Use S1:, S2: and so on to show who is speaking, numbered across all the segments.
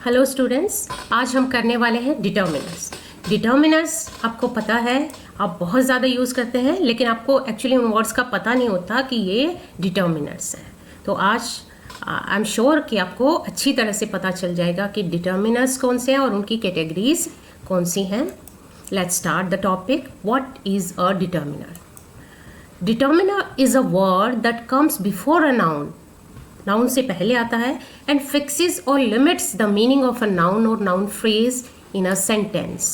S1: Hello students, आज हम करने वाले हैं डिटर्मिनर्स। डिटर्मिनर्स आपको पता है, आप बहुत ज़्यादा यूज़ करते हैं, लेकिन आपको एक्चुअली उन वर्ड्स का पता नहीं होता कि ये डिटर्मिनर्स हैं। तो आज आई एम श्योर कि आपको अच्छी तरह से पता चल जाएगा कि डिटर्मिनर्स कौन से हैं और उनकी कैटेगरीज कौन सी हैं। Let's start the topic. What is a determiner? Determiner is a word that comes before a noun. Noun से पहले आता है एंड फिक्सेस और limits the meaning of a noun और noun phrase in a sentence.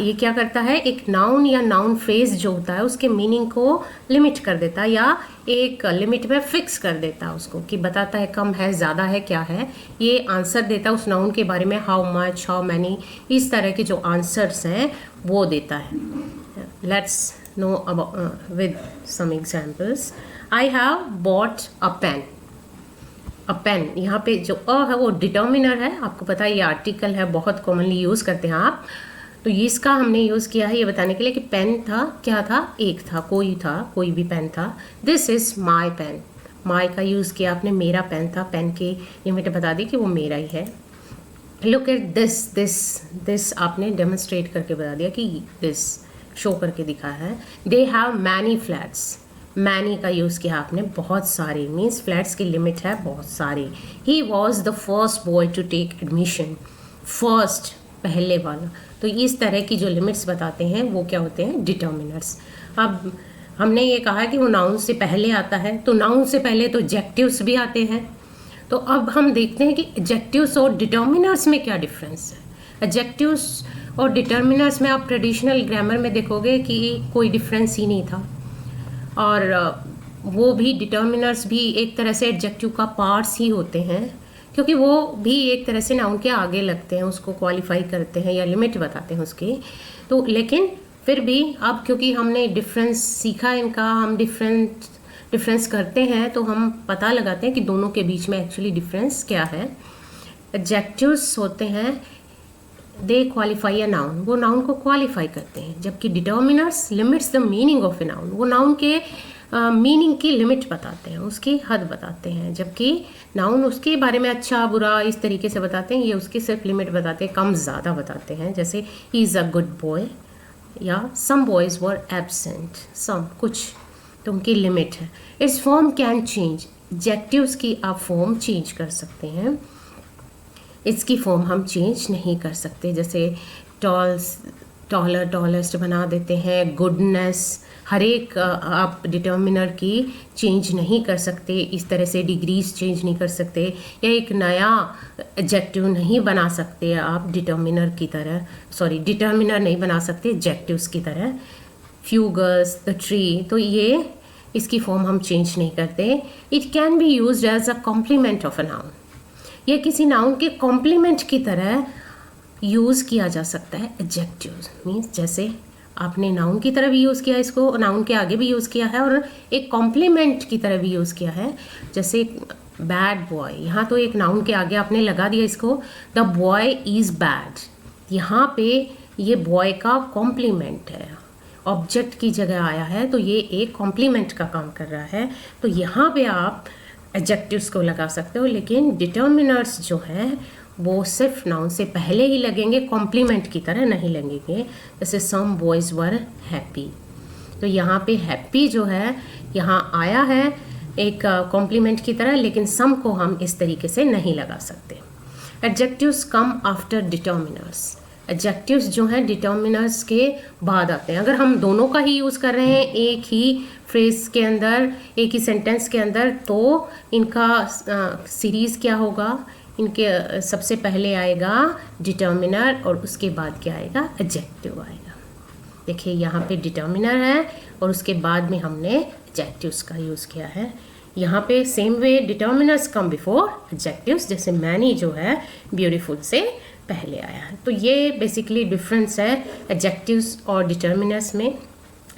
S1: ये क्या करता है, एक नाउन या नाउन फ्रेज जो होता है उसके मीनिंग को लिमिट कर देता है या एक लिमिट में फिक्स कर देता है उसको, कि बताता है कम है, ज़्यादा है, क्या है। ये आंसर देता है उस नाउन के बारे में, हाउ मच, हाउ मैनी, इस तरह के जो आंसर्स हैं वो देता है। Let's know about with some examples. I have bought a pen. A pen, यहाँ पे जो अ है वो डिटर्मिनर है। आपको पता है ये आर्टिकल है, बहुत कॉमनली यूज़ करते हैं आप। तो ये इसका हमने यूज़ किया है ये बताने के लिए कि पेन था, क्या था, एक था, कोई भी पेन था। This is my pen. My का यूज़ किया आपने, मेरा पेन था, पेन की लिमिट बता दी कि वो मेरा ही है। लुक एट दिस आपने डेमोन्स्ट्रेट करके बता दिया कि दिस शो करके दिखा है। They have many flats. Many का यूज़ किया आपने, बहुत सारे, मीन्स फ्लैट्स की लिमिट है बहुत सारे। He was the first boy to take admission. First, पहले वाला। तो इस तरह की जो लिमिट्स बताते हैं वो क्या होते हैं, डिटर्मिनर्स। अब हमने ये कहा कि वो नाउन से पहले आता है, तो नाउन से पहले तो एडजेक्टिव्स भी आते हैं। तो अब हम देखते हैं कि एडजेक्टिव्स और डिटर्मिनर्स में क्या डिफरेंस है। एडजेक्टिव्स और डिटर्मिनर्स में आप ट्रेडिशनल ग्रामर में देखोगे कि कोई डिफरेंस ही नहीं था, और वो भी डिटर्मिनर्स भी एक तरह से एडजेक्टिव का पार्ट्स ही होते हैं, क्योंकि वो भी एक तरह से नाउन के आगे लगते हैं, उसको क्वालिफाई करते हैं या लिमिट बताते हैं उसकी। तो लेकिन फिर भी अब क्योंकि हमने डिफरेंस सीखा इनका, हम डिफरेंस करते हैं, तो हम पता लगाते हैं कि दोनों के बीच में एक्चुअली डिफरेंस क्या है। एडजेक्टिव्स होते हैं, दे क्वालिफाई अ नाउन, वो नाउन को क्वालिफाई करते हैं, जबकि determiners limits the meaning of a noun, वो नाउन के मीनिंग की लिमिट बताते हैं, उसकी हद बताते हैं। जबकि नाउन उसके बारे में अच्छा बुरा इस तरीके से बताते हैं, ये उसकी सिर्फ लिमिट बताते हैं, कम ज़्यादा बताते हैं। जैसे he is a good boy या सम बॉयज़ वर एब्सेंट, सम कुछ, तो उनकी लिमिट है। It's form can change, adjectives की आप फॉर्म चेंज कर सकते हैं, इसकी फॉर्म हम चेंज नहीं कर सकते। जैसे टॉलर, टॉलेस्ट बना देते हैं, गुडनेस, हर एक आप डिटर्मिनर की चेंज नहीं कर सकते। इस तरह से डिग्रीज चेंज नहीं कर सकते, या एक नया एडजेक्टिव नहीं बना सकते आप डिटर्मिनर की तरह, डिटर्मिनर नहीं बना सकते एडजेक्टिव्स की तरह। फ्यू गर्ल्स, द ट्री, तो ये इसकी फॉर्म हम चेंज नहीं करते। It can be used as a complement of a noun, ये किसी नाउन के कॉम्प्लीमेंट की तरह यूज़ किया जा सकता है। एडजेक्टिव्स मीन्स जैसे आपने नाउन की तरह भी यूज़ किया इसको, नाउन के आगे भी यूज़ किया है, और एक कॉम्प्लीमेंट की तरह भी यूज़ किया है। जैसे बैड बॉय, यहाँ तो एक नाउन के आगे आपने लगा दिया इसको, द बॉय इज़ बैड। यहाँ पे ये बॉय का कॉम्प्लीमेंट है, ऑब्जेक्ट की जगह आया है, तो ये एक कॉम्प्लीमेंट का काम कर रहा है। तो यहाँ पे आप एडजेक्टिव्स को लगा सकते हो, लेकिन डिटर्मिनर्स जो है वो सिर्फ नाउन से पहले ही लगेंगे, कॉम्प्लीमेंट की तरह नहीं लगेंगे। जैसे सम बॉयज़ वर हैप्पी, तो यहाँ पे हैप्पी जो है यहाँ आया है एक कॉम्प्लीमेंट की तरह, लेकिन सम को हम इस तरीके से नहीं लगा सकते। Adjectives come after determiners, adjectives जो हैं डिटर्मिनर्स के बाद आते हैं। अगर हम दोनों का ही यूज़ कर रहे हैं एक ही फ्रेज के अंदर, एक ही सेंटेंस के अंदर, तो इनका सीरीज़ क्या होगा, इनके सबसे पहले आएगा डिटर्मिनर और उसके बाद क्या आएगा, एडजेक्टिव आएगा। देखिए यहाँ पे डिटर्मिनर है और उसके बाद में हमने एडजेक्टिव्स का यूज़ किया है। यहाँ पे same way determiners come before adjectives, जैसे मैनी जो है ब्यूटीफुल से पहले आया है। तो ये बेसिकली डिफरेंस है एडजेक्टिव्स और डिटर्मिनर्स में,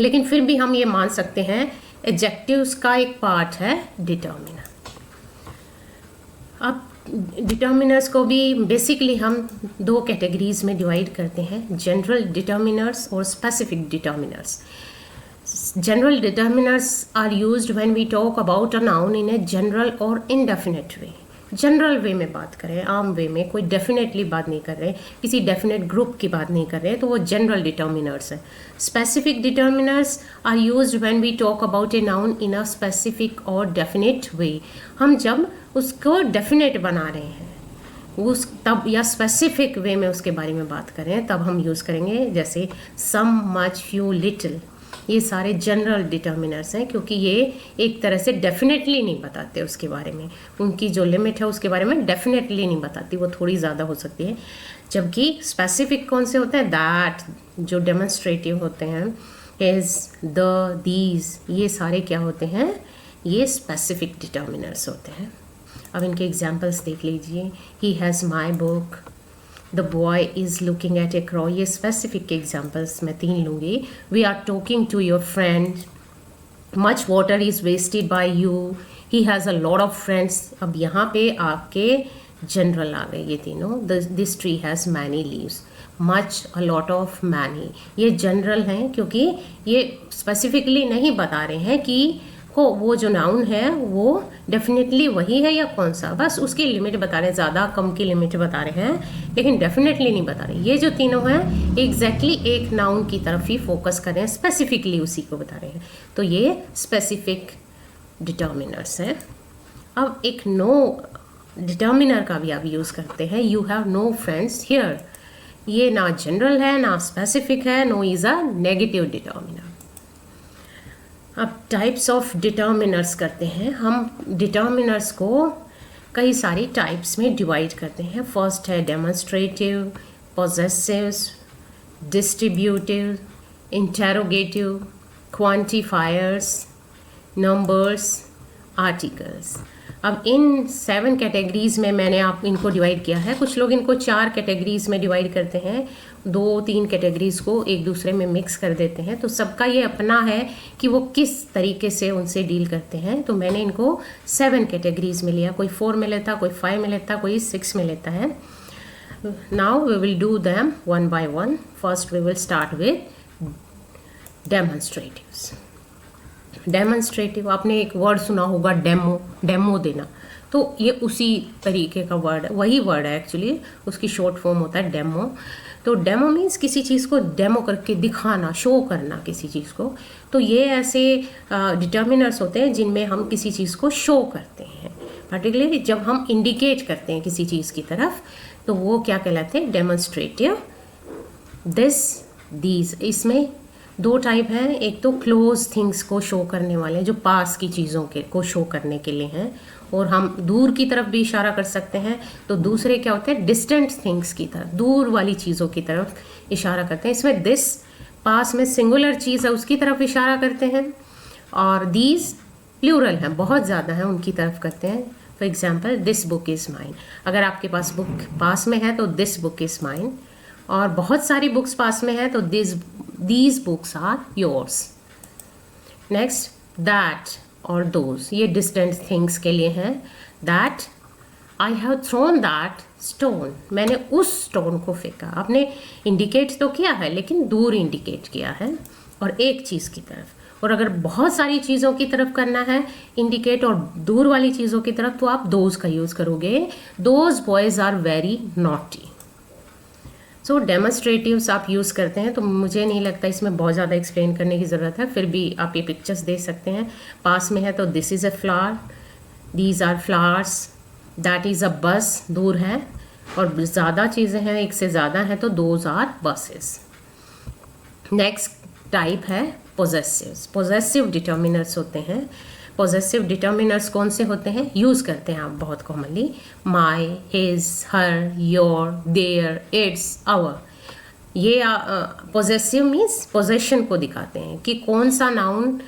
S1: लेकिन फिर भी हम ये मान सकते हैं एडजेक्टिव्स का एक पार्ट है डिटर्मिनर। अब डिटर्मिनर्स को भी बेसिकली हम दो कैटेगरीज में डिवाइड करते हैं, जनरल डिटर्मिनर्स और specific determiners. General determiners are used when we talk about a noun in a general or indefinite way. General वे में बात करें, आम वे में, कोई डेफिनेटली बात नहीं कर रहे, किसी डेफिनेट ग्रुप की बात नहीं कर रहे, तो वो जनरल डिटर्मिनर्स हैं. Specific determiners are used when we talk about a noun in a specific और डेफिनेट वे. हम जब उसको डेफिनेट बना रहे हैं उस तब, या स्पेसिफिक वे में उसके बारे में बात करें, तब हम यूज़ करेंगे. जैसे सम, मच, फ्यू, लिटिल, ये सारे जनरल डिटर्मिनर्स हैं, क्योंकि ये एक तरह से डेफिनेटली नहीं बताते उसके बारे में. उनकी जो लिमिट है उसके बारे में डेफिनेटली नहीं बताती, वो थोड़ी ज़्यादा हो सकती है. जबकि स्पेसिफिक कौन से होते हैं? दैट, जो डेमोन्स्ट्रेटिव होते हैं, इज, द, दीज, ये सारे क्या होते हैं? ये स्पेसिफिक डिटर्मिनर्स होते हैं. अब इनके एग्जाम्पल्स देख लीजिए. He has my book, the boy is looking at a crow. ये स्पेसिफिक एग्जाम्पल्स मैं 3 लूँगी. We are talking to your friend, much water is wasted by you, he has a lot of friends. अब यहाँ पे आपके general आ गए ये तीनों. This tree has many leaves, much, a lot of, many. ये जनरल हैं क्योंकि ये स्पेसिफिकली नहीं बता रहे हैं कि वो जो नाउन है वो डेफिनेटली वही है या कौन सा, बस उसकी लिमिट बता रहे हैं, ज़्यादा कम की लिमिट बता रहे हैं, लेकिन डेफिनेटली नहीं बता रहे. ये जो तीनों हैं एग्जैक्टली एक नाउन की तरफ ही फोकस कर रहे हैं, स्पेसिफिकली उसी को बता रहे हैं. तो ये स्पेसिफिक डिटर्मिनर्स हैं. अब एक नो डिटर्मिनर का भी आप यूज़ करते हैं. You have no friends here. ये ना जनरल है ना स्पेसिफिक है. No is a negative determiner. अब टाइप्स ऑफ डिटर्मिनर्स करते हैं. हम डिटर्मिनर्स को कई सारी टाइप्स में डिवाइड करते हैं. फर्स्ट है demonstrative, possessives, distributive, interrogative, quantifiers, numbers, articles. अब इन 7 कैटेगरीज में मैंने आप इनको डिवाइड किया है. कुछ लोग इनको 4 कैटेगरीज में डिवाइड करते हैं, 2-3 कैटेगरीज को एक दूसरे में मिक्स कर देते हैं. तो सबका ये अपना है कि वो किस तरीके से उनसे डील करते हैं. तो मैंने इनको 7 कैटेगरीज में लिया. कोई 4 में लेता, कोई 5 में लेता, कोई 6 में लेता है. Now we will do them one by one. First we will start with demonstratives. Demonstrative, आपने एक वर्ड सुना होगा डेमो, डेमो देना. तो ये उसी तरीके का वर्ड है, वही वर्ड है एक्चुअली, उसकी शॉर्ट फॉर्म होता है डेमो. तो डेमो मीन्स किसी चीज़ को डेमो करके दिखाना, शो करना किसी चीज़ को. तो ये ऐसे डिटर्मिनर्स होते हैं जिनमें हम किसी चीज़ को शो करते हैं. पर्टिकुलरली जब हम इंडिकेट करते हैं किसी चीज़ की तरफ, तो वो क्या कहलाते हैं? डेमोन्स्ट्रेटिव. This, these. इसमें 2 टाइप हैं. एक तो क्लोज थिंग्स को शो करने वाले, जो पास की चीज़ों के को शो करने के लिए हैं, और हम दूर की तरफ भी इशारा कर सकते हैं. तो दूसरे क्या होते हैं? डिस्टेंट थिंग्स की तरफ, दूर वाली चीज़ों की तरफ इशारा करते हैं. इसमें दिस पास में सिंगुलर चीज़ है उसकी तरफ इशारा करते हैं, और दीज प्लूरल हैं, बहुत ज़्यादा हैं, उनकी तरफ करते हैं. For example, this book is mine. अगर आपके पास बुक पास में है तो दिस बुक इज़ माइन, और बहुत सारी बुक्स पास में है तो these books are yours. Next, that और दोज, ये डिस्टेंट थिंग्स के लिए हैं. That, I have thrown that stone. मैंने उस स्टोन को फेंका. आपने इंडिकेट तो किया है लेकिन दूर इंडिकेट किया है और एक चीज़ की तरफ. और अगर बहुत सारी चीज़ों की तरफ करना है इंडिकेट और दूर वाली चीज़ों की तरफ, तो आप दोज का यूज़ करोगे. Those boys are very naughty. So demonstratives आप यूज़ करते हैं, तो मुझे नहीं लगता इसमें बहुत ज़्यादा एक्सप्लेन करने की ज़रूरत है. फिर भी आप ये पिक्चर्स दे सकते हैं. पास में है तो this is a flower, these are flowers, that is a bus, दूर है. और ज़्यादा चीज़ें हैं, एक से ज़्यादा हैं, तो those are buses. Next type है पोजेसिव्स. पोजेसिव डिटर्मिनर्स होते हैं. पोजेसिव डिटर्मिनर्स कौन से होते हैं? यूज़ करते हैं आप बहुत commonly. My, his, her, your, their, its, our. ये पोजेसिव मीन्स पोजेशन को दिखाते हैं कि कौन सा नाउन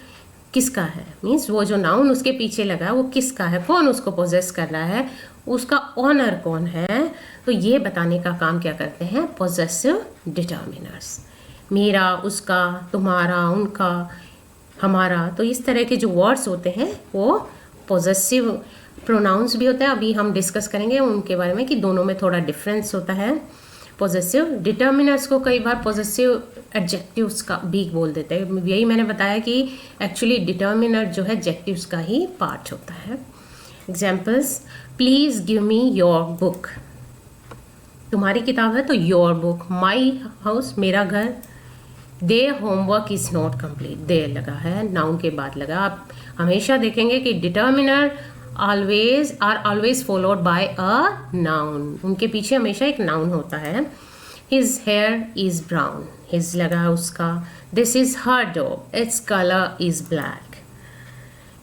S1: किसका है. मीन्स वो जो नाउन उसके पीछे लगा है वो किसका है, कौन उसको पोजेस कर रहा है, उसका ऑनर कौन है. तो ये बताने का काम क्या करते हैं पोजेसिव डिटर्मिनर्स. मेरा, उसका, तुम्हारा, उनका, हमारा. तो इस तरह के जो वर्ड्स होते हैं वो पोजेसिव प्रोनाउंस भी होते हैं. अभी हम डिस्कस करेंगे उनके बारे में कि दोनों में थोड़ा डिफरेंस होता है. पोजेसिव डिटर्मिनर्स को कई बार पोजेसिव एडजेक्टिव्स का भी बोल देते हैं. यही मैंने बताया कि एक्चुअली डिटर्मिनर जो है एडजेक्टिव्स का ही पार्ट होता है. Examples, please give me your book. तुम्हारी किताब है तो योर बुक। माई हाउस, मेरा घर। Their homework is not complete, their लगा है, नाउन के बाद लगा। आप हमेशा देखेंगे कि determiner are always followed by a noun, उनके पीछे हमेशा एक नाउन होता है। His hair is brown, his लगा है उसका। This is her dog, its colour is black.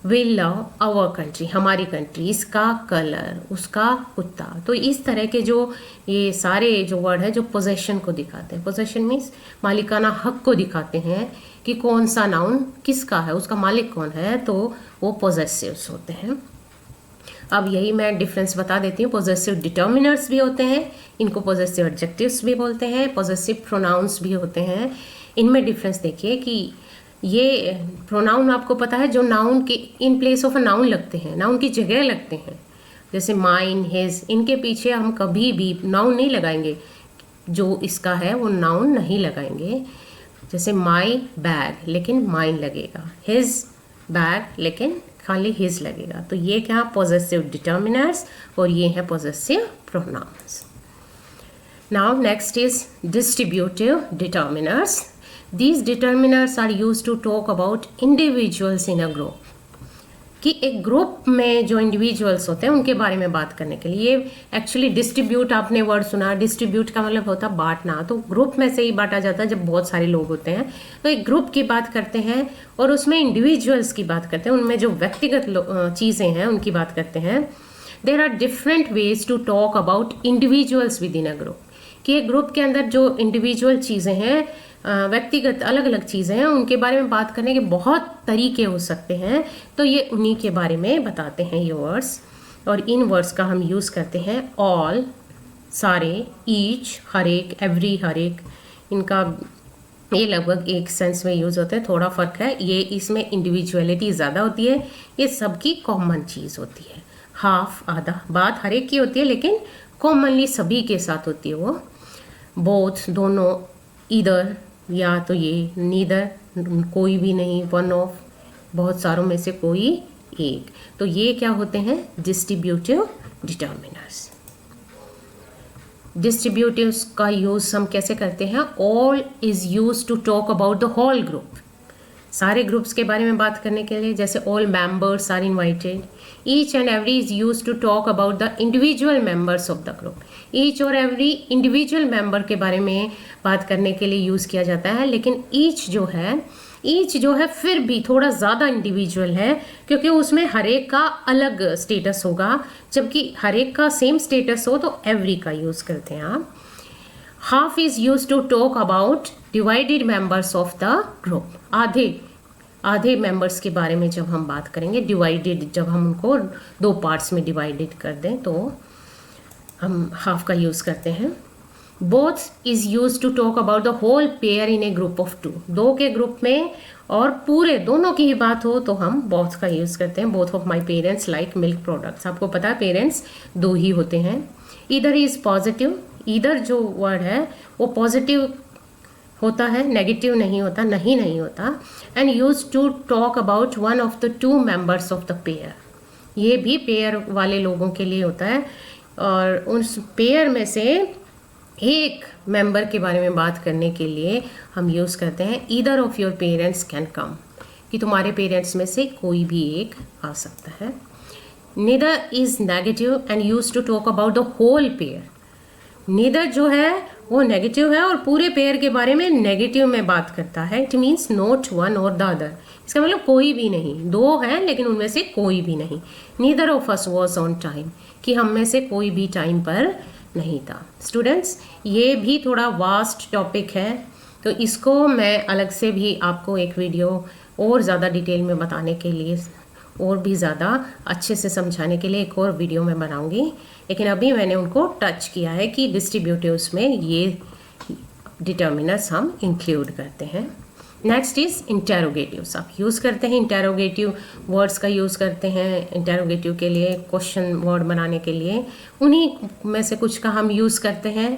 S1: We love our country, हमारी कंट्री। इसका कलर, उसका कुत्ता। तो इस तरह के जो ये सारे जो वर्ड है जो पोजेशन को दिखाते हैं, पोजेशन मीन्स मालिकाना हक को दिखाते हैं कि कौन सा नाउन किसका है, उसका मालिक कौन है, तो वो पोजेसिव्स होते हैं। अब यही मैं डिफरेंस बता देती हूँ। पोजेसिव डिटर्मिनर्स भी होते हैं, इनको पोजेसिव एडजेक्टिव्स भी बोलते हैं, पोजेसिव प्रोनाउंस भी होते हैं। इनमें डिफरेंस देखिए कि ये प्रोनाउन आपको पता है जो नाउन के in place of a noun लगते हैं, नाउन की जगह लगते हैं। जैसे माइन, हिज, इनके पीछे हम कभी भी नाउन नहीं लगाएंगे, जो इसका है वो नाउन नहीं लगाएंगे। जैसे माई बैग लेकिन माइन लगेगा, हिज बैग लेकिन खाली हिज लगेगा। तो ये क्या पॉजेसिव डिटर्मिनर्स और ये है possessive pronouns. Now next is distributive determiners. These determiners are used to talk about individuals in a group, कि एक ग्रुप में जो इंडिविजुअल्स होते हैं उनके बारे में बात करने के लिए। एक्चुअली डिस्ट्रीब्यूट आपने वर्ड सुना, डिस्ट्रीब्यूट का मतलब होता है बांटना। तो ग्रुप में से ही बांटा जाता है जब बहुत सारे लोग होते हैं। तो एक ग्रुप की बात करते हैं और उसमें इंडिविजुअल्स की बात करते हैं, उनमें जो व्यक्तिगत चीज़ें हैं उनकी बात करते हैं। There are different ways to talk about individuals within a group, कि एक ग्रुप के अंदर जो इंडिविजुअल चीज़ें हैं, व्यक्तिगत अलग अलग चीज़ें हैं, उनके बारे में बात करने के बहुत तरीके हो सकते हैं। तो ये उन्हीं के बारे में बताते हैं ये वर्ड्स। और इन वर्ड्स का हम यूज़ करते हैं ऑल, सारे, ईच, हर एक, एवरी, हर एक। इनका ये लगभग एक सेंस में यूज़ होते हैं, थोड़ा फ़र्क है। ये इसमें इंडिविजुअलिटी ज़्यादा होती है, ये सबकी कॉमन चीज़ होती है। हाफ, आधा, बात हर एक की होती है लेकिन कॉमनली सभी के साथ होती है वो। बोथ, दोनों, इधर, या तो ये नीदर, कोई भी नहीं, वन ऑफ, बहुत सारों में से कोई एक। तो ये क्या होते हैं डिस्ट्रीब्यूटिव डिटर्मिनर्स। डिस्ट्रीब्यूटिव्स का यूज़ हम कैसे करते हैं? All is use to talk about the whole group, सारे ग्रुप्स के बारे में बात करने के लिए। जैसे all members are invited. Each and every is use to talk about the individual members of the group. Each और एवरी इंडिविजुअल मेंबर के बारे में बात करने के लिए यूज़ किया जाता है, लेकिन ईच जो है फिर भी थोड़ा ज़्यादा इंडिविजुअल है, क्योंकि उसमें हर एक का अलग स्टेटस होगा, जबकि हर एक का सेम स्टेटस हो तो एवरी का यूज़ करते हैं आप। Half is use to talk about divided members of the group. आधे मेंबर्स के बारे में जब हम बात करेंगे, डिवाइडेड, जब हम उनको दो पार्ट्स में डिवाइडेड कर दें तो हम हाफ का यूज़ करते हैं। Both is use to talk about the whole pair in a group of two. दो के ग्रुप में और पूरे दोनों की ही बात हो तो हम बोथ का यूज़ करते हैं। Both of my parents like milk products. आपको पता है पेरेंट्स दो ही होते हैं। ईदर इज़ पॉजिटिव, ईदर जो वर्ड है वो पॉजिटिव होता है, नेगेटिव नहीं होता, नहीं होता। And use to talk about one of the two members of the pair. ये भी पेयर वाले लोगों के लिए होता है, और उस पेयर में से एक मेंबर के बारे में बात करने के लिए हम यूज़ करते हैं either of your parents can come, कि तुम्हारे पेरेंट्स में से कोई भी एक आ सकता है। Neither is negative and use to talk about the whole pair. Neither जो है वो नेगेटिव है और पूरे पेयर के बारे में नेगेटिव में बात करता है। इट मीन्स नॉट वन और द अदर। इसका मतलब कोई भी नहीं, दो हैं लेकिन उनमें से कोई भी नहीं। Neither of us was on time, कि हम में से कोई भी टाइम पर नहीं था। स्टूडेंट्स, ये भी थोड़ा वास्ट टॉपिक है, तो इसको मैं अलग से भी आपको एक वीडियो और ज़्यादा डिटेल में बताने के लिए और भी ज़्यादा अच्छे से समझाने के लिए एक और वीडियो मैं बनाऊंगी। लेकिन अभी मैंने उनको टच किया है कि डिस्ट्रीब्यूटिव्स में ये डिटर्मिनर्स हम इंक्लूड करते हैं। Next is interrogatives. आप यूज़ करते हैं इंटेरोगेटिव वर्ड्स का यूज़ करते हैं इंटेरोगेटिव के लिए, क्वेश्चन वर्ड बनाने के लिए। उन्हीं में से कुछ का हम यूज़ करते हैं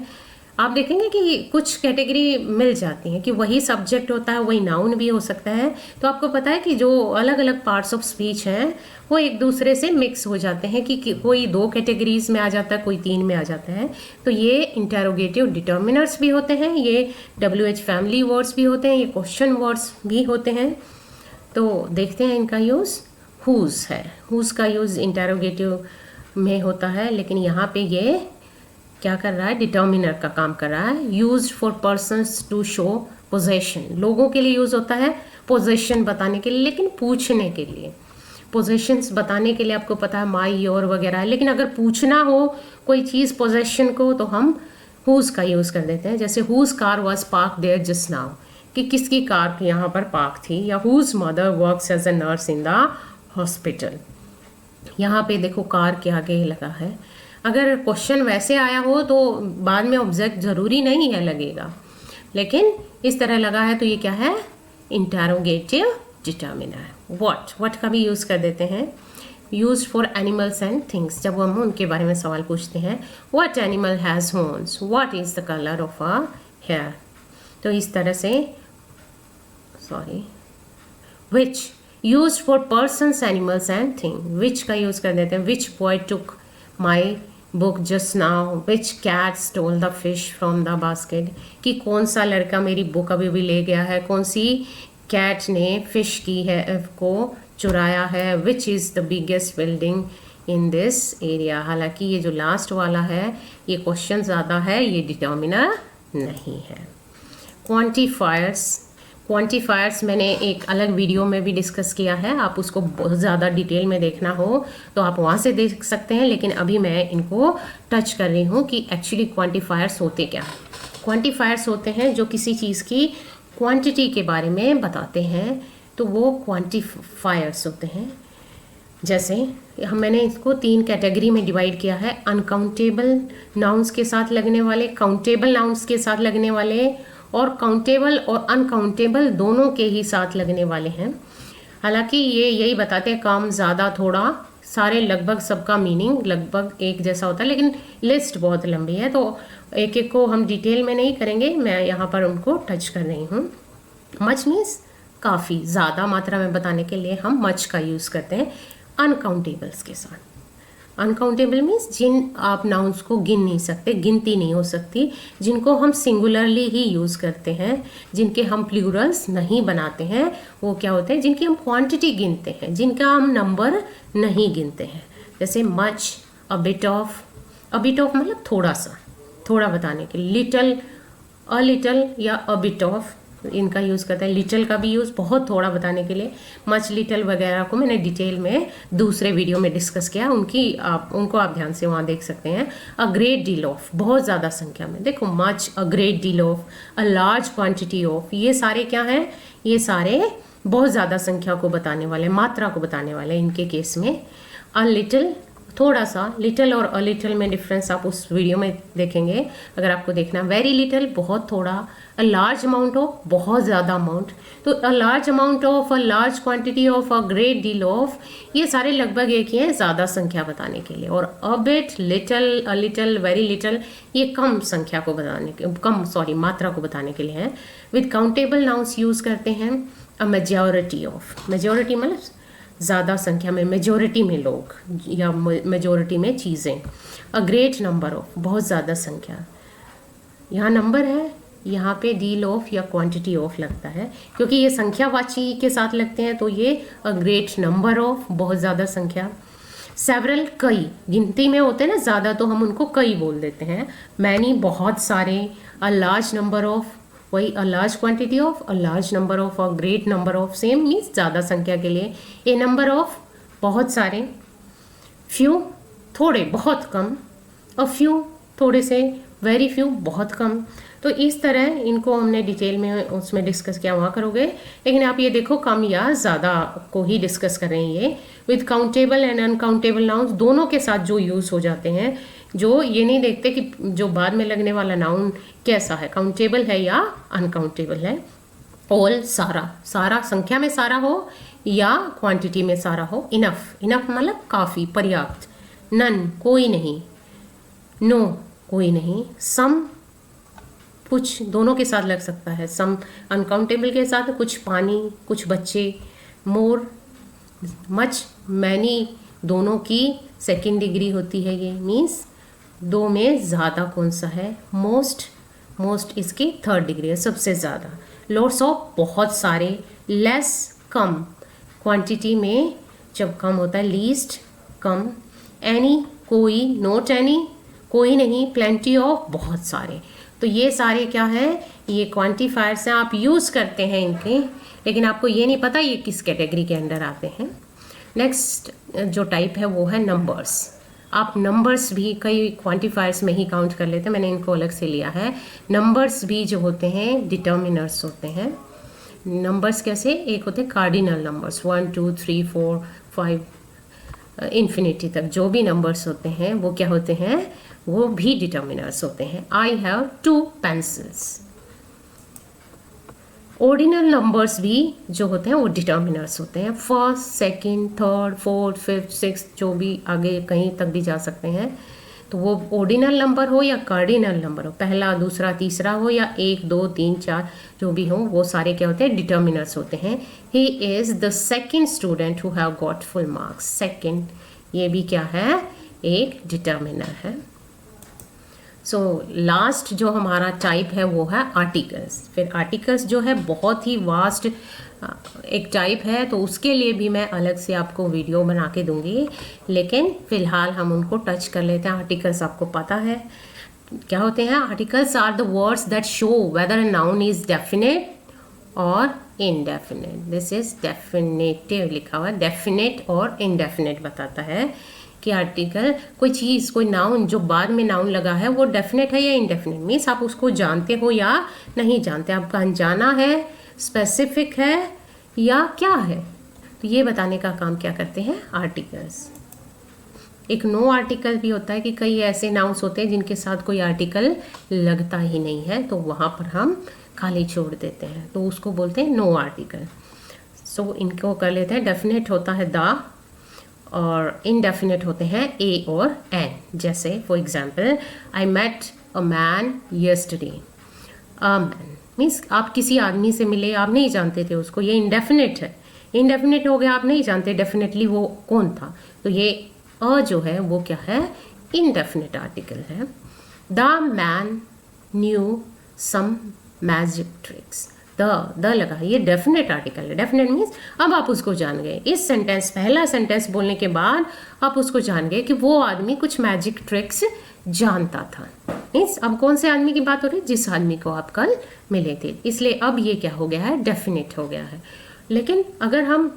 S1: आप देखेंगे कि कुछ कैटेगरी मिल जाती हैं कि वही सब्जेक्ट होता है, वही नाउन भी हो सकता है। तो आपको पता है कि जो अलग अलग पार्ट्स ऑफ स्पीच हैं वो एक दूसरे से मिक्स हो जाते हैं कि कोई 2 कैटेगरीज में आ जाता है, कोई 3 में आ जाता है। तो ये इंटेरोगेटिव डिटर्मिनर्स भी होते हैं, ये WH फैमिली वर्ड्स भी होते हैं, ये क्वेश्चन वर्ड्स भी होते हैं। तो देखते हैं इनका यूज़। हुज है, हुज का यूज़ इंटेरोगेटिव में होता है, लेकिन यहाँ पे ये क्या कर रहा है, डिटर्मिनर का काम कर रहा है। Used for persons to show possession, लोगों के लिए यूज़ होता है पोजेशन बताने के लिए, लेकिन पूछने के लिए। पोजेशंस बताने के लिए आपको पता है माई योर वगैरह है, लेकिन अगर पूछना हो कोई चीज़ पोजेशन को तो हम हुज का यूज़ कर देते हैं। जैसे whose car was park there just now, कि किसकी कार यहाँ पर पार्क थी। या whose mother works as a nurse in the hospital. यहाँ पे देखो कार के आगे लगा है। अगर क्वेश्चन वैसे आया हो तो बाद में ऑब्जेक्ट ज़रूरी नहीं है लगेगा, लेकिन इस तरह लगा है तो ये क्या है, इंटेरोगेटिव डिटर्मिनर। व्हाट का भी यूज़ कर देते हैं। Used for animals and things, जब हम उनके बारे में सवाल पूछते हैं। What animal has horns, what is the colour of a hair. तो इस तरह से which used for persons animals and thing, which का यूज़ कर देते हैं। Which boy took my book just now, which cat stole the fish from the basket, कि कौन सा लड़का मेरी बुक अभी भी ले गया है, कौन सी कैट ने फिश की है को चुराया है। Which is the biggest building in this area. हालांकि ये जो लास्ट वाला है ये क्वेश्चन ज़्यादा है, ये डिटर्मिनर नहीं है। क्वांटिफायर्स मैंने एक अलग वीडियो में भी डिस्कस किया है, आप उसको बहुत ज़्यादा डिटेल में देखना हो तो आप वहाँ से देख सकते हैं, लेकिन अभी मैं इनको टच कर रही हूँ कि एक्चुअली क्वांटिफायर्स होते क्या हैं। क्वांटिफायर्स होते हैं जो किसी चीज़ की क्वांटिटी के बारे में बताते हैं, तो वो क्वांटिफायर्स होते हैं। जैसे मैंने इसको 3 कैटेगरी में डिवाइड किया है। अनकाउंटेबल नाउन्स के साथ लगने वाले, काउंटेबल नाउन्स के साथ लगने वाले, और काउंटेबल और अनकाउंटेबल दोनों के ही साथ लगने वाले हैं। हालांकि ये यही बताते हैं कम ज़्यादा थोड़ा, सारे लगभग सबका मीनिंग लगभग एक जैसा होता है, लेकिन लिस्ट बहुत लंबी है तो एक एक को हम डिटेल में नहीं करेंगे, मैं यहाँ पर उनको टच कर रही हूँ। मच मीन्स काफ़ी, ज़्यादा मात्रा में बताने के लिए हम मच का यूज़ करते हैं अनकाउंटेबल्स के साथ। अनकाउंटेबल मीन्स जिन आप नाउन्स को गिन नहीं सकते, गिनती नहीं हो सकती, जिनको हम सिंगुलरली ही यूज़ करते हैं, जिनके हम प्लूरल्स नहीं बनाते हैं, वो क्या होते हैं, जिनकी हम क्वांटिटी गिनते हैं, जिनका हम नंबर नहीं गिनते हैं। जैसे मच, अ बिट ऑफ मतलब थोड़ा सा, थोड़ा बताने के लिए। लिटल, अ लिटल या अ बिट ऑफ इनका यूज़ करते हैं। लिटल का भी यूज़ बहुत थोड़ा बताने के लिए। मच, लिटल वगैरह को मैंने डिटेल में दूसरे वीडियो में डिस्कस किया, उनको आप ध्यान से वहाँ देख सकते हैं। अ ग्रेट डील ऑफ, बहुत ज़्यादा संख्या में। देखो much, a great deal of, a large quantity of, ये सारे क्या हैं, ये सारे बहुत ज़्यादा संख्या को बताने वाले, मात्रा को बताने वाले इनके केस में। अ लिटिल, थोड़ा सा। लिटिल और अ लिटिल में डिफरेंस आप उस वीडियो में देखेंगे अगर आपको देखना। वेरी लिटिल, बहुत थोड़ा। अ लार्ज अमाउंट ऑफ, बहुत ज़्यादा अमाउंट। तो a large amount of, a large quantity of, a great deal of, ये सारे लगभग एक ही हैं ज़्यादा संख्या बताने के लिए। और a bit, little, a little, very little, ये कम संख्या को बताने के, मात्रा को बताने के लिए है। विद काउंटेबल नाउन्स यूज़ करते हैं। अ मेजॉरिटी ऑफ, मेजॉरिटी मतलब ज़्यादा संख्या में, मेजॉरिटी में लोग या मेजॉरिटी में चीज़ें। अ ग्रेट नंबर ऑफ, बहुत ज़्यादा संख्या। यहाँ नंबर है, यहाँ पे डील ऑफ या क्वांटिटी ऑफ लगता है, क्योंकि ये संख्यावाची के साथ लगते हैं तो ये अ ग्रेट नंबर ऑफ, बहुत ज़्यादा संख्या। सेवरल, कई, गिनती में होते हैं ना ज़्यादा तो हम उनको कई बोल देते हैं। मैनी, बहुत सारे। अ लार्ज नंबर ऑफ, वही a large quantity of, a large number of, a great number of, same means ज़्यादा संख्या के लिए। ए नंबर ऑफ, बहुत सारे। फ्यू, थोड़े, बहुत कम। अ फ्यू, थोड़े से। वेरी फ्यू, बहुत कम। तो इस तरह इनको हमने डिटेल में उसमें डिस्कस किया, वहाँ करोगे, लेकिन आप ये देखो कम या ज़्यादा को ही डिस्कस कर रहे हैं ये। With countable and uncountable nouns, दोनों के साथ जो यूज़ हो जाते हैं, जो ये नहीं देखते कि जो बाद में लगने वाला नाउन कैसा है, काउंटेबल है या अनकाउंटेबल है। ऑल, सारा, सारा संख्या में सारा हो या क्वांटिटी में सारा हो। इनफ, इनफ मतलब काफ़ी, पर्याप्त। नन, कोई नहीं। नो, कोई नहीं। सम, कुछ दोनों के साथ लग सकता है, सम अनकाउंटेबल के साथ, कुछ पानी, कुछ बच्चे, मोर, मच, मैनी, दोनों की सेकेंड डिग्री होती है। ये मीन्स दो में ज़्यादा कौन सा है, मोस्ट, मोस्ट इसकी थर्ड डिग्री है, सबसे ज़्यादा। लॉट्स ऑफ बहुत सारे, लेस कम, क्वांटिटी में जब कम होता है लीस्ट कम, एनी कोई, नॉट एनी कोई नहीं, प्लेंटी ऑफ बहुत सारे। तो ये सारे क्या है, ये क्वांटिफायर्स हैं, आप यूज़ करते हैं इनके, लेकिन आपको ये नहीं पता ये किस कैटेगरी के अंडर आते हैं। नेक्स्ट जो टाइप है वो है नंबर्स। आप नंबर्स भी कई क्वांटिफायर्स में ही काउंट कर लेते हैं, मैंने इनको अलग से लिया है। नंबर्स भी जो होते हैं डिटर्मिनर्स होते हैं। नंबर्स कैसे, एक होते हैं कार्डिनल नंबर्स, 1 2 3 4 5 इन्फिनिटी तक जो भी नंबर्स होते हैं वो क्या होते हैं, वो भी डिटर्मिनर्स होते हैं। I have 2 pencils. Ordinal numbers भी जो होते हैं वो डिटर्मिनर्स होते हैं, first, second, third, fourth, fifth, sixth, जो भी आगे कहीं तक भी जा सकते हैं। तो वो ऑर्डिनल नंबर हो या कार्डिनल नंबर हो, पहला, दूसरा, तीसरा हो या 1 2 3 4 जो भी हो, वो सारे क्या होते हैं, डिटर्मिनर्स होते हैं। He is the second student who have got full marks. Second, ये भी क्या है, एक डिटर्मिनर है। सो लास्ट जो हमारा टाइप है वो है आर्टिकल्स। फिर आर्टिकल्स जो है बहुत ही वास्ट एक टाइप है, तो उसके लिए भी मैं अलग से आपको वीडियो बना के दूंगी, लेकिन फ़िलहाल हम उनको टच कर लेते हैं। आर्टिकल्स आपको पता है क्या होते हैं। Articles are the words that show whether a noun is definite और इनडेफिनेट। दिस इज डेफिनेटिव लिखा हुआ है, डेफिनेट और इनडेफिनेट बताता है कि आर्टिकल कोई चीज़, कोई नाउन जो बाद में नाउन लगा है वो डेफिनेट है या इनडेफिनेट। मीन्स आप उसको जानते हो या नहीं जानते, आपका अनजाना है, स्पेसिफिक है या क्या है, तो ये बताने का काम क्या करते हैं आर्टिकल्स। एक नो आर्टिकल भी होता है कि कई ऐसे नाउन्स होते हैं जिनके साथ कोई आर्टिकल लगता ही नहीं है, तो वहाँ पर हम खाली छोड़ देते हैं, तो उसको बोलते हैं नो आर्टिकल। सो इनको कर लेते हैं। डेफिनेट होता है द और इनडेफिनेट होते हैं ए और एन। जैसे for example, I met a man yesterday. A man means आप किसी आदमी से मिले, आप नहीं जानते थे उसको, ये इनडेफिनेट है। इनडेफिनेट हो गया, आप नहीं जानते डेफिनेटली वो कौन था, तो ये अ जो है वो क्या है, इनडेफिनेट आर्टिकल है। The man knew some magic tricks. The लगा, ये डेफिनेट आर्टिकल है। डेफिनेट मीन्स अब आप उसको जान गए। इस सेंटेंस, पहला सेंटेंस बोलने के बाद आप उसको जान गए कि वो आदमी कुछ मैजिक ट्रिक्स जानता था। मीन्स अब कौन से आदमी की बात हो रही है, जिस आदमी को आप कल मिले थे, इसलिए अब ये क्या हो गया है, डेफिनेट हो गया है। लेकिन अगर हम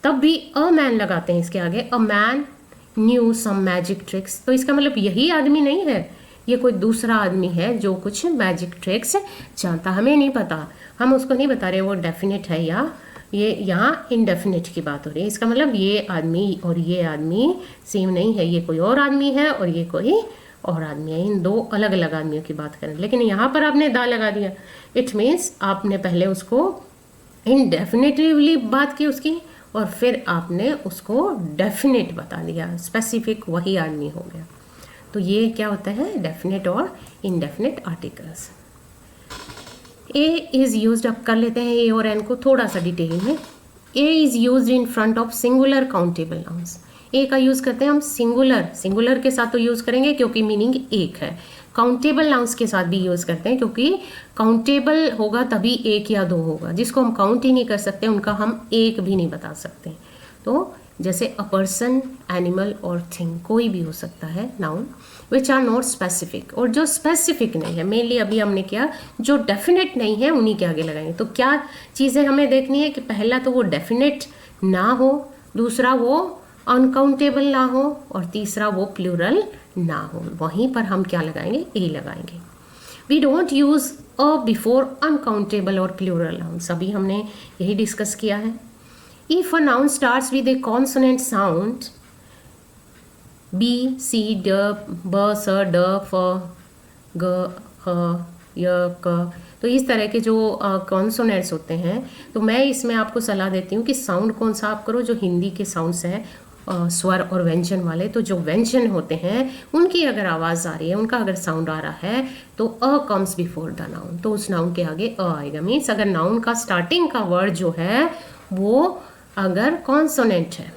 S1: तब भी अ मैन लगाते हैं इसके आगे, a man knew some magic tricks, तो इसका मतलब यही आदमी नहीं है, ये कोई दूसरा आदमी है जो कुछ मैजिक ट्रिक्स जानता, हमें नहीं पता, हम उसको नहीं बता रहे वो डेफिनेट है या ये यहाँ इनडेफिनेट की बात हो रही है। इसका मतलब ये आदमी और ये आदमी सेम नहीं है, ये कोई और आदमी है और ये कोई और आदमी है, इन दो अलग अलग आदमियों की बात करें। लेकिन यहाँ पर आपने दा लगा दिया, इट मीन्स आपने पहले उसको इनडेफिनेटली बात की उसकी, और फिर आपने उसको डेफिनेट बता दिया, स्पेसिफिक वही आदमी हो गया। तो ये क्या होता है, डेफिनेट और indefinite articles. A is use, अब कर लेते हैं ए और एन को थोड़ा सा डिटेल में। A is use in front of singular countable nouns. A का यूज़ करते हैं हम सिंगुलर के साथ तो यूज़ करेंगे क्योंकि मीनिंग एक है। काउंटेबल नाउन्स के साथ भी यूज़ करते हैं क्योंकि काउंटेबल होगा तभी एक या दो होगा, जिसको हम काउंट ही नहीं कर सकते उनका हम एक भी नहीं बता सकते। तो जैसे अ पर्सन, एनिमल और थिंग, कोई भी हो सकता है noun which are not specific, और जो स्पेसिफिक नहीं है, मेनली अभी हमने किया जो डेफिनेट नहीं है उन्हीं के आगे लगाएंगे। तो क्या चीज़ें हमें देखनी है कि पहला तो वो डेफिनेट ना हो, दूसरा वो अनकाउंटेबल ना हो, और तीसरा वो प्लूरल ना हो। वहीं पर हम क्या लगाएंगे, ए लगाएंगे। We don't use a before uncountable और प्लूरल नाउन्स, अभी हमने यही डिस्कस किया है। If a noun starts with a consonant sound, b, c, d, b, s, d, f, g, h, y, k, तो इस तरह के जो कॉन्सोनेंट्स होते हैं, तो मैं इसमें आपको सलाह देती हूँ कि साउंड कौन सा आप करो जो हिंदी के साउंड्स हैं, स्वर और व्यंजन वाले, तो जो व्यंजन होते हैं उनकी अगर आवाज़ आ रही है, उनका अगर साउंड आ रहा है, तो अ कम्स बिफोर द नाउन, तो उस नाउन के आगे अ आएगा। मीन्स अगर नाउन का स्टार्टिंग का वर्ड जो है वो अगर कॉन्सोनेंट है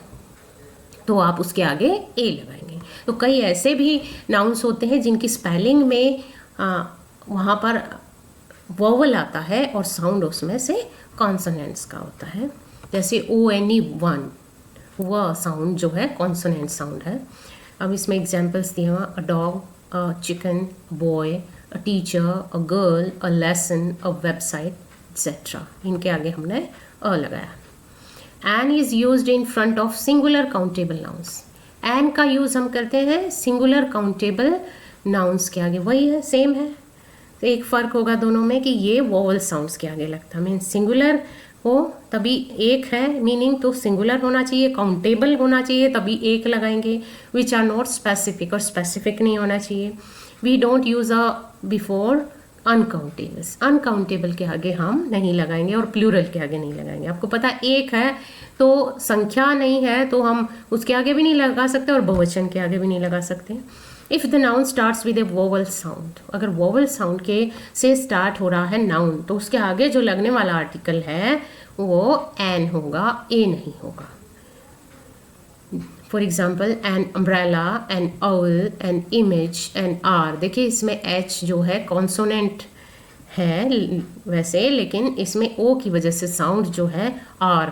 S1: तो आप उसके आगे ए लगाएंगे। तो कई ऐसे भी नाउन्स होते हैं जिनकी स्पेलिंग में वहाँ पर वोवल आता है और साउंड उसमें से कॉन्सोनेंट्स का होता है। जैसे ONE वन, वह साउंड जो है कॉन्सोनेंट साउंड है। अब इसमें एग्जांपल्स दिए हुआ, a dog, a chicken, a boy, a teacher, a girl, a lesson, a website etcetera. इनके आगे हमने अ लगाया। An is used in front of singular countable nouns. An का यूज़ हम करते हैं सिंगुलर काउंटेबल नाउन्स के आगे, वही है, सेम है। तो एक फ़र्क होगा दोनों में कि ये वोवल साउंड्स के आगे लगता है। मीन सिंगुलर हो तभी एक है, मीनिंग तो सिंगुलर होना चाहिए, काउंटेबल होना चाहिए, तभी एक लगाएंगे। विच आर नॉट स्पेसिफिक, और स्पेसिफिक नहीं होना चाहिए। We don't use a before uncountables, uncountable के आगे हम नहीं लगाएंगे और प्लूरल के आगे नहीं लगाएंगे। आपको पता एक है तो संख्या नहीं है तो हम उसके आगे भी नहीं लगा सकते और बहुवचन के आगे भी नहीं लगा सकते। If the noun starts with A vowel sound, अगर वोवल साउंड के से स्टार्ट हो रहा है नाउन, तो उसके आगे जो लगने वाला आर्टिकल है वो एन होगा, ए नहीं होगा। For example an umbrella, an owl, an image, an hour. देखिए इसमें एच जो है कॉन्सोनेंट है वैसे, लेकिन इसमें ओ की वजह से साउंड जो है आर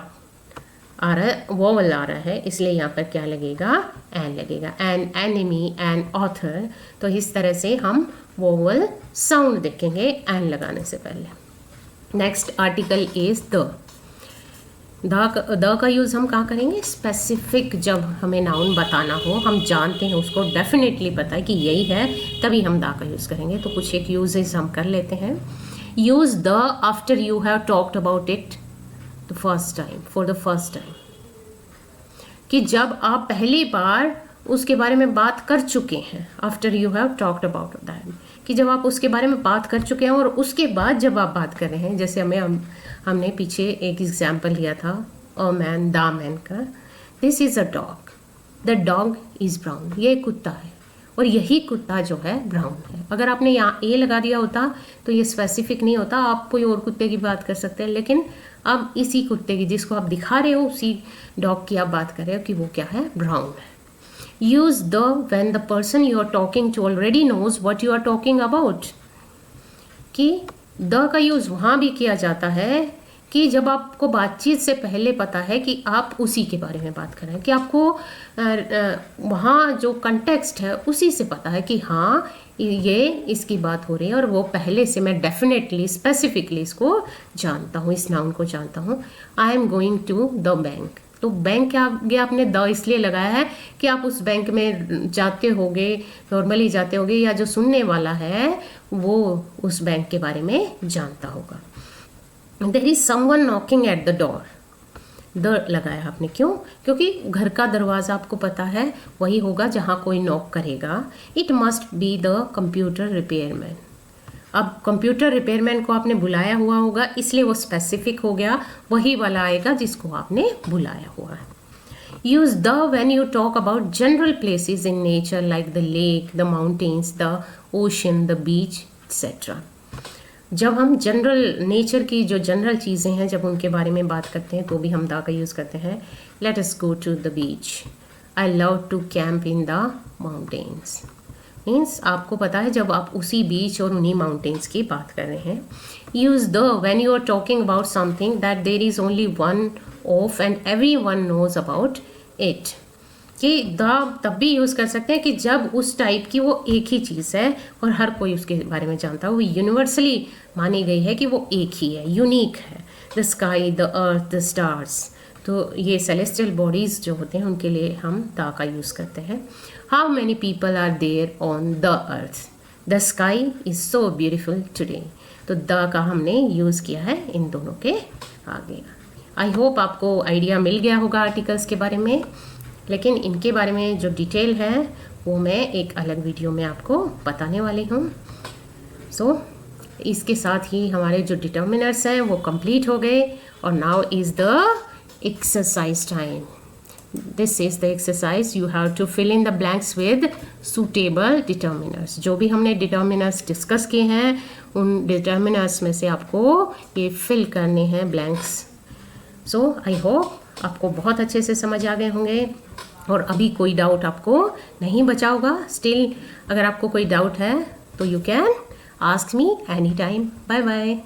S1: आ रहा है, वोवल आ रहा है, इसलिए यहाँ पर क्या लगेगा, एन लगेगा। An enemy, an author. तो इस तरह से हम वोवल साउंड देखेंगे एन लगाने से पहले। Next article is the. The का यूज़ हम कहाँ करेंगे, स्पेसिफिक, जब हमें नाउन बताना हो, हम जानते हैं उसको, डेफिनेटली पता है कि यही है, तभी हम द का यूज़ करेंगे। तो कुछ एक यूजेस हम कर लेते हैं। Use the after you have talked about it the first time, for the first time, कि जब आप पहली बार उसके बारे में बात कर चुके हैं। After you have talked about that, कि जब आप उसके बारे में बात कर चुके हैं और उसके बाद जब आप बात कर रहे हैं। जैसे हमने पीछे एक एग्जाम्पल लिया था अ मैन, द मैन का। This is a dog, the dog is brown, ये कुत्ता है और यही कुत्ता जो है ब्राउन है। अगर आपने यहाँ ए लगा दिया होता तो ये स्पेसिफिक नहीं होता, आप कोई और कुत्ते की बात कर सकते हैं, लेकिन अब इसी कुत्ते की जिसको आप दिखा रहे हो, उसी डॉग की आप बात कर रहे हो कि वो क्या है, ब्राउन है। Use the when the person you are talking to already knows what you are talking about, कि द का यूज वहाँ भी किया जाता है कि जब आपको बातचीत से पहले पता है कि आप उसी के बारे में बात कर रहे हैं, कि आपको वहाँ जो कंटेक्स्ट है उसी से पता है कि हाँ ये इसकी बात हो रही है और वो पहले से मैं डेफिनेटली स्पेसिफिकली इसको जानता हूँ, इस नाउन को जानता हूँ। I am going to the bank, तो बैंक के आगे आपने द इसलिए लगाया है कि आप उस बैंक में जाते होगे, नॉर्मली जाते होगे, या जो सुनने वाला है वो उस बैंक के बारे में जानता होगा। There is someone knocking at the door, the लगाया आपने, क्यों, क्योंकि घर का दरवाज़ा आपको पता है वही होगा जहाँ कोई नॉक करेगा। It must be the computer repairman. अब कंप्यूटर रिपेयरमैन को आपने बुलाया हुआ होगा, इसलिए वो स्पेसिफिक हो गया, वही वाला आएगा जिसको आपने बुलाया हुआ है। Use the when you talk about general places in nature like the lake, the mountains, the ocean, the beach etcetera. जब हम जनरल नेचर की जो जनरल चीज़ें हैं जब उनके बारे में बात करते हैं तो भी हम द का यूज़ करते हैं। Let us go to the beach, I love to camp in the mountains. Means आपको पता है जब आप उसी बीच और उन्हीं माउंटेन्स की बात कर रहे हैं। Use the when you are talking about something that there is only one of and every one knows about it, कि द तब भी यूज़ कर सकते हैं कि जब उस टाइप की वो एक ही चीज़ है और हर कोई उसके बारे में जानता है, वो यूनिवर्सली मानी गई है कि वो एक ही है, यूनिक है। The sky, the earth, the stars, तो ये सेलेस्टियल बॉडीज़ जो होते हैं उनके लिए हम द का यूज़ करते हैं। How many people are there on the earth, the sky is so beautiful today. तो द का हमने यूज़ किया है इन दोनों के आगे। आई होप आपको आइडिया मिल गया होगा आर्टिकल्स के बारे में, लेकिन इनके बारे में जो डिटेल है वो मैं एक अलग वीडियो में आपको बताने वाली हूँ। सो इसके साथ ही हमारे जो डिटर्मिनर्स हैं वो कंप्लीट हो गए और now is the exercise time. This is the exercise, you have to fill in the blanks with suitable determiners. जो भी हमने डिटर्मिनर्स डिस्कस किए हैं उन डिटर्मिनर्स में से आपको ये फिल करने हैं ब्लैंक्स। सो आई होप आपको बहुत अच्छे से समझ आ गए होंगे और अभी कोई डाउट आपको नहीं बचा होगा। स्टिल अगर आपको कोई डाउट है तो you can ask me any time. Bye bye.